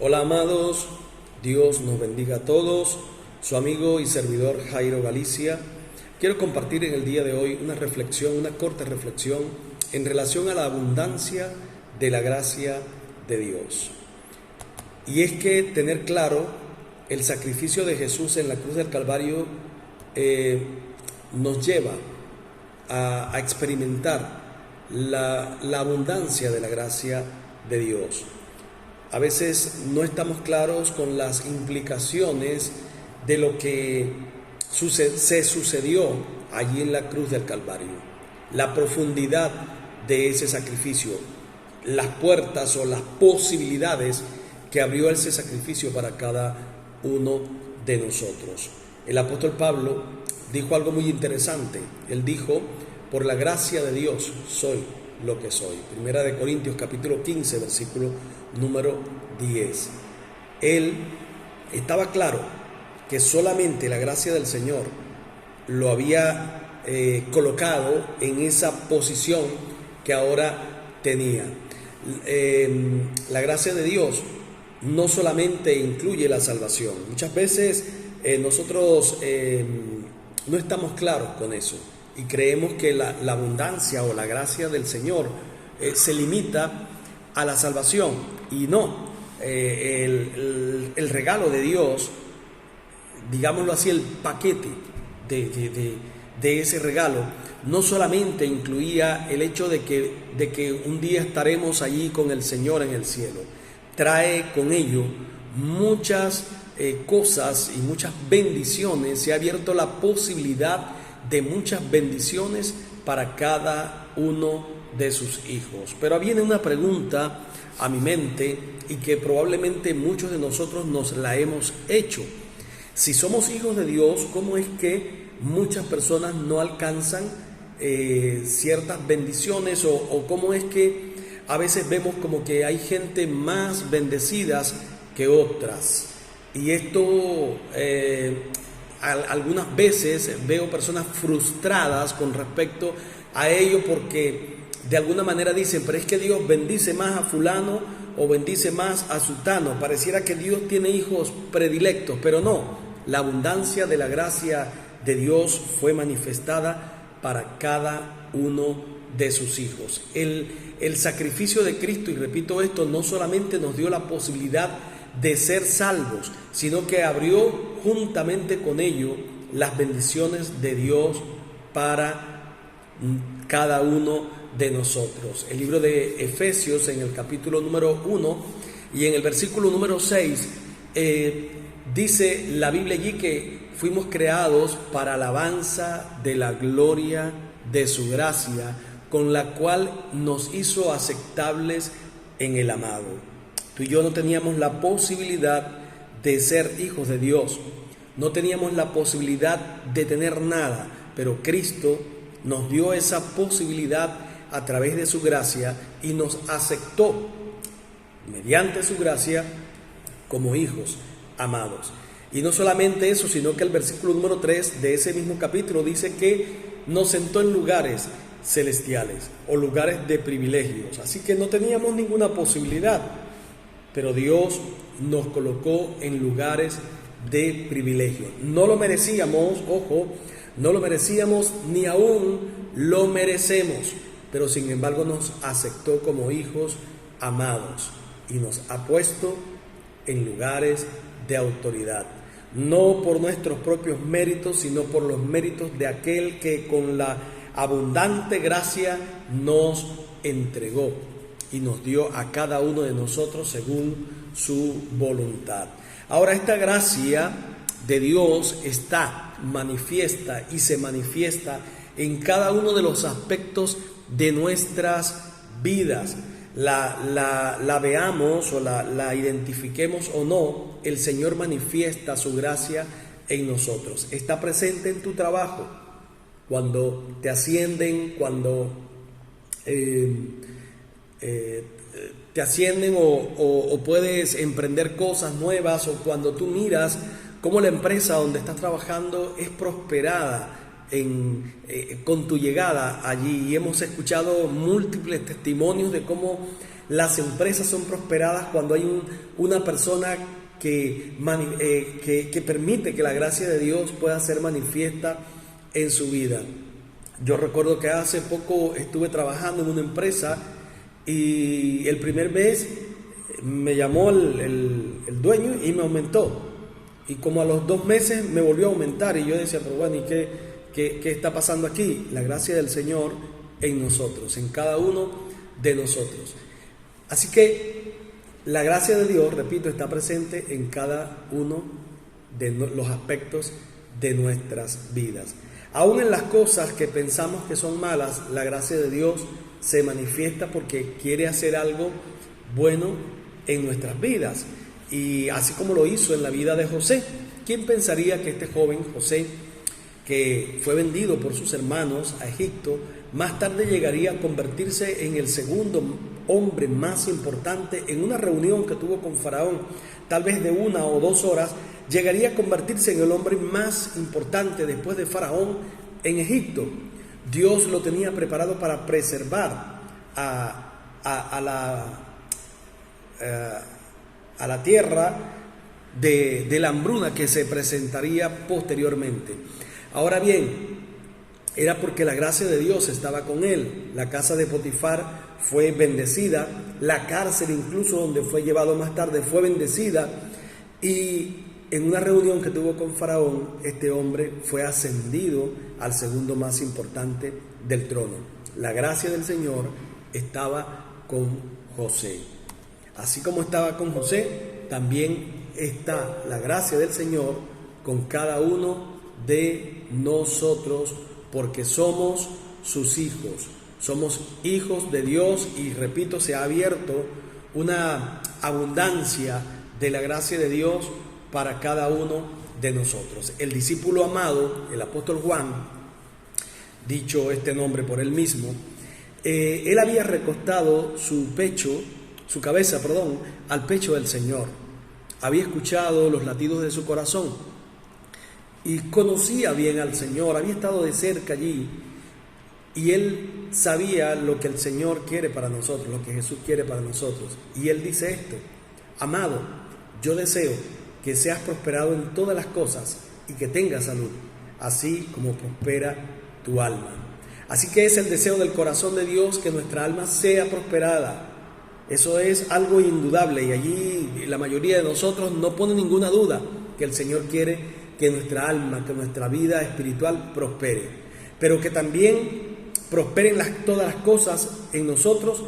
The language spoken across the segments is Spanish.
Hola amados, Dios nos bendiga a todos. Su amigo y servidor Jairo Galicia. Quiero compartir en el día de hoy una reflexión, una corta reflexión en relación a la abundancia de la gracia de Dios. Y es que tener claro el sacrificio de Jesús en la cruz del Calvario nos lleva a experimentar la abundancia de la gracia de Dios. A veces no estamos claros con las implicaciones de lo que se sucedió allí en la cruz del Calvario, la profundidad de ese sacrificio, las puertas o las posibilidades que abrió ese sacrificio para cada uno de nosotros. El apóstol Pablo dijo algo muy interesante. Él dijo: por la gracia de Dios soy lo que soy. Primera de Corintios capítulo 15, versículo número 10. Él estaba claro que solamente la gracia del Señor lo había colocado en esa posición que ahora tenía. La gracia de Dios no solamente incluye la salvación. Muchas veces nosotros no estamos claros con eso y creemos que la abundancia o la gracia del Señor se limita a la salvación, y no. El regalo de Dios, digámoslo así, el paquete de ese regalo no solamente incluía el hecho de que un día estaremos allí con el Señor en el cielo. Trae con ello muchas cosas y muchas bendiciones. Se ha abierto la posibilidad de muchas bendiciones para cada uno de sus hijos. Pero viene una pregunta a mi mente y que probablemente muchos de nosotros nos la hemos hecho. Si somos hijos de Dios, ¿cómo es que muchas personas no alcanzan ciertas bendiciones? O cómo es que a veces vemos como que hay gente más bendecidas que otras. Y esto algunas veces veo personas frustradas con respecto a ello, porque de alguna manera dicen: pero es que Dios bendice más a fulano o bendice más a sutano. Pareciera que Dios tiene hijos predilectos, pero no. La abundancia de la gracia de Dios fue manifestada para cada uno de sus hijos. El sacrificio de Cristo, y repito esto, no solamente nos dio la posibilidad de ser salvos, sino que abrió juntamente con ello las bendiciones de Dios para cada uno de nosotros. El libro de Efesios, en el capítulo número 1 y en el versículo número 6, dice la Biblia allí que fuimos creados para alabanza de la gloria de su gracia, con la cual nos hizo aceptables en el amado. Tú y yo no teníamos la posibilidad de ser hijos de Dios, no teníamos la posibilidad de tener nada, pero Cristo nos dio esa posibilidad a través de su gracia y nos aceptó mediante su gracia como hijos amados. Y no solamente eso, sino que el versículo número 3 de ese mismo capítulo dice que nos sentó en lugares celestiales o lugares de privilegios. Así que no teníamos ninguna posibilidad, pero Dios nos colocó en lugares de privilegio. No lo merecíamos, ojo, no lo merecíamos, ni aún lo merecemos, pero sin embargo nos aceptó como hijos amados y nos ha puesto en lugares de autoridad, no por nuestros propios méritos, sino por los méritos de aquel que con la abundante gracia nos entregó y nos dio a cada uno de nosotros según su voluntad. Ahora, esta gracia de Dios está manifiesta y se manifiesta en cada uno de los aspectos de nuestras vidas. La veamos o la identifiquemos o no, el Señor manifiesta su gracia en nosotros. Está presente en tu trabajo, cuando te ascienden, cuando te ascienden o puedes emprender cosas nuevas, o cuando tú miras cómo la empresa donde estás trabajando es prosperada con tu llegada allí. Y hemos escuchado múltiples testimonios de cómo las empresas son prosperadas cuando hay una persona que permite que la gracia de Dios pueda ser manifiesta en su vida. Yo recuerdo que hace poco estuve trabajando en una empresa y el primer mes me llamó el dueño y me aumentó. Y como a los 2 meses me volvió a aumentar y yo decía, pero bueno, ¿y qué está pasando aquí? La gracia del Señor en nosotros, en cada uno de nosotros. Así que la gracia de Dios, repito, está presente en cada uno de los aspectos de nuestras vidas. Aún en las cosas que pensamos que son malas, la gracia de Dios se manifiesta porque quiere hacer algo bueno en nuestras vidas. Y así como lo hizo en la vida de José. ¿Quién pensaría que este joven José, que fue vendido por sus hermanos a Egipto, más tarde llegaría a convertirse en el segundo hombre más importante en una reunión que tuvo con Faraón, tal vez de 1 o 2 horas, llegaría a convertirse en el hombre más importante después de Faraón en Egipto? Dios lo tenía preparado para preservar a la tierra de la hambruna que se presentaría posteriormente. Ahora bien, era porque la gracia de Dios estaba con él. La casa de Potifar fue bendecida, la cárcel incluso donde fue llevado más tarde fue bendecida, y en una reunión que tuvo con Faraón, este hombre fue ascendido al segundo más importante del trono. La gracia del Señor estaba con José. Así como estaba con José, también está la gracia del Señor con cada uno de nosotros, porque somos sus hijos, somos hijos de Dios, y repito, se ha abierto una abundancia de la gracia de Dios para cada uno de nosotros. El discípulo amado, el apóstol Juan, dicho este nombre por él mismo, él había recostado su cabeza, al pecho del Señor. Había escuchado los latidos de su corazón y conocía bien al Señor, había estado de cerca allí, y él sabía lo que el Señor quiere para nosotros, lo que Jesús quiere para nosotros. Y él dice esto: amado, yo deseo que seas prosperado en todas las cosas y que tengas salud, así como prospera tu alma. Así que es el deseo del corazón de Dios que nuestra alma sea prosperada. Eso es algo indudable, y allí la mayoría de nosotros no pone ninguna duda que el Señor quiere que nuestra alma, que nuestra vida espiritual prospere, pero que también prosperen todas las cosas en nosotros.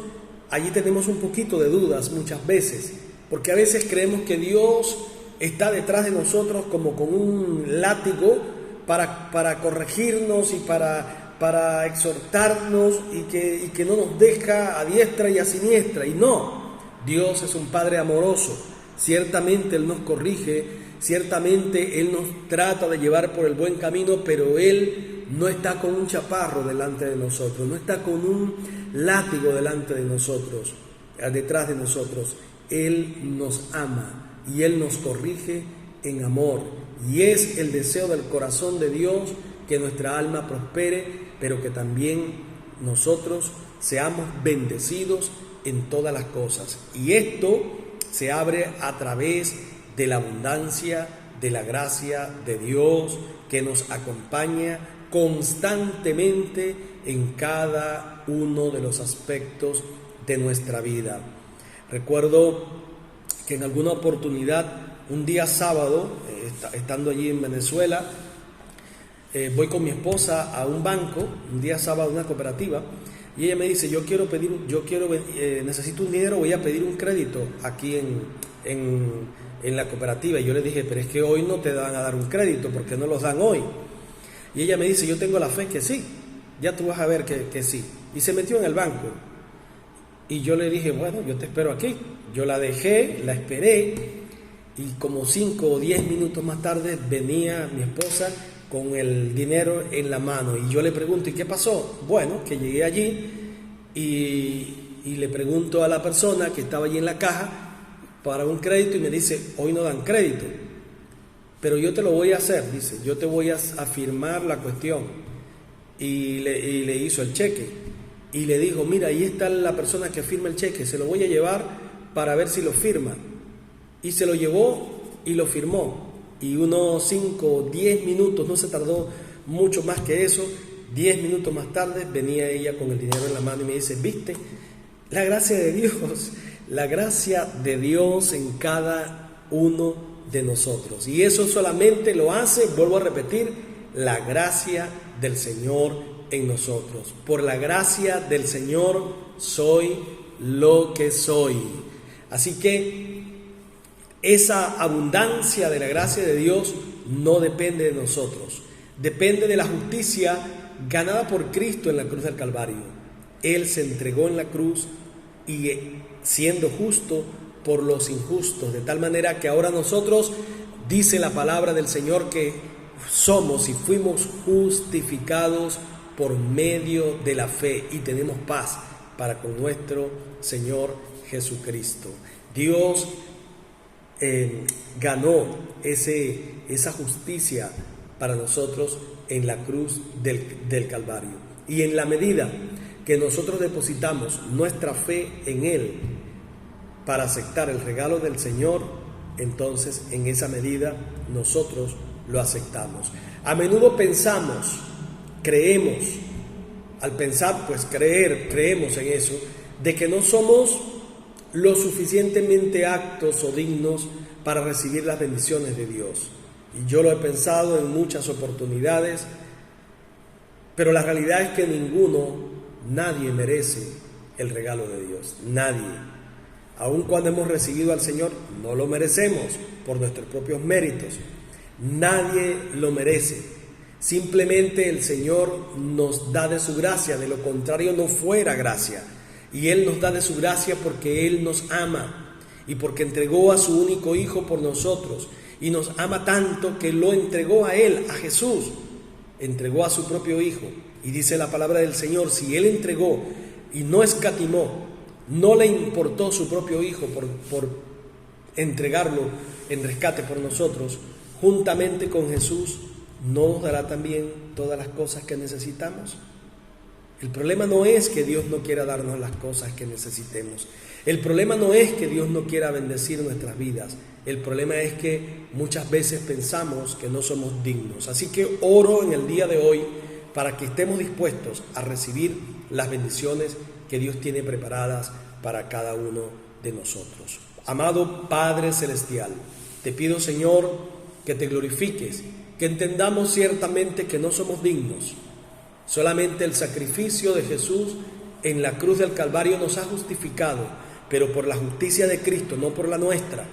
Allí tenemos un poquito de dudas muchas veces, porque a veces creemos que Dios está detrás de nosotros como con un látigo para corregirnos y para exhortarnos, y que no nos deja a diestra y a siniestra. Y no, Dios es un Padre amoroso. Ciertamente Él nos corrige, ciertamente Él nos trata de llevar por el buen camino, pero Él no está con un chaparro delante de nosotros, no está con un látigo delante de nosotros, detrás de nosotros. Él nos ama y Él nos corrige en amor, y es el deseo del corazón de Dios que nuestra alma prospere, pero que también nosotros seamos bendecidos en todas las cosas. Y esto se abre a través de la abundancia de la gracia de Dios, que nos acompaña constantemente en cada uno de los aspectos de nuestra vida. Recuerdo que en alguna oportunidad, un día sábado, estando allí en Venezuela, voy con mi esposa a un banco, un día sábado, una cooperativa, y ella me dice: necesito un dinero, voy a pedir un crédito aquí en la cooperativa. Y yo le dije: pero es que hoy no te van a dar un crédito, porque no los dan hoy. Y ella me dice: yo tengo la fe que sí, ya tú vas a ver que sí. Y se metió en el banco. Y yo le dije: bueno, yo te espero aquí. Yo la dejé, la esperé, y como 5 o 10 minutos más tarde venía mi esposa con el dinero en la mano. Y yo le pregunto: ¿y qué pasó? Bueno, que llegué allí y le pregunto a la persona que estaba allí en la caja para un crédito, y me dice: hoy no dan crédito, pero yo te lo voy a hacer, dice, yo te voy a firmar la cuestión. Y le hizo el cheque. y le dijo, mira, ahí está la persona que firma el cheque, se lo voy a llevar para ver si lo firma. Y se lo llevó y lo firmó. Y unos 5 o 10 minutos, no se tardó mucho más que eso, 10 minutos más tarde venía ella con el dinero en la mano y me dice, ¿viste? La gracia de Dios en cada uno de nosotros. Y eso solamente lo hace, vuelvo a repetir, la gracia del Señor en nosotros. Por la gracia del Señor soy lo que soy. Así que esa abundancia de la gracia de Dios no depende de nosotros, depende de la justicia ganada por Cristo en la cruz del Calvario. Él se entregó en la cruz y siendo justo por los injustos, de tal manera que ahora nosotros, dice la palabra del Señor, que somos y fuimos justificados por medio de la fe y tenemos paz para con nuestro Señor Jesucristo. Dios ganó esa justicia para nosotros en la cruz del Calvario. Y en la medida que nosotros depositamos nuestra fe en Él para aceptar el regalo del Señor, entonces en esa medida nosotros lo aceptamos. A menudo pensamos, creemos, al pensar pues creemos en eso, de que no somos lo suficientemente aptos o dignos para recibir las bendiciones de Dios. Y yo lo he pensado en muchas oportunidades, pero la realidad es que nadie merece el regalo de Dios, nadie. Aun cuando hemos recibido al Señor, no lo merecemos por nuestros propios méritos. Nadie lo merece. Simplemente el Señor nos da de su gracia, de lo contrario no fuera gracia. Y Él nos da de su gracia porque Él nos ama y porque entregó a su único Hijo por nosotros. Y nos ama tanto que lo entregó a Él, a Jesús. Entregó a su propio Hijo. Y dice la palabra del Señor, si Él entregó y no escatimó, no le importó su propio Hijo por entregarlo en rescate por nosotros, juntamente con Jesús, ¿no nos dará también todas las cosas que necesitamos? El problema no es que Dios no quiera darnos las cosas que necesitemos. El problema no es que Dios no quiera bendecir nuestras vidas. El problema es que muchas veces pensamos que no somos dignos. Así que oro en el día de hoy para que estemos dispuestos a recibir las bendiciones que Dios tiene preparadas para cada uno de nosotros. Amado Padre Celestial, te pido, Señor, que te glorifiques, que entendamos ciertamente que no somos dignos. Solamente el sacrificio de Jesús en la cruz del Calvario nos ha justificado, pero por la justicia de Cristo, no por la nuestra,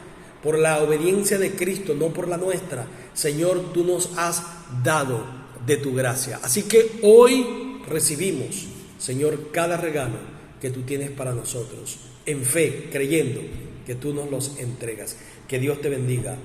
por la obediencia de Cristo, no por la nuestra. Señor, tú nos has dado de tu gracia. Así que hoy recibimos, Señor, cada regalo que tú tienes para nosotros, en fe, creyendo que tú nos los entregas. Que Dios te bendiga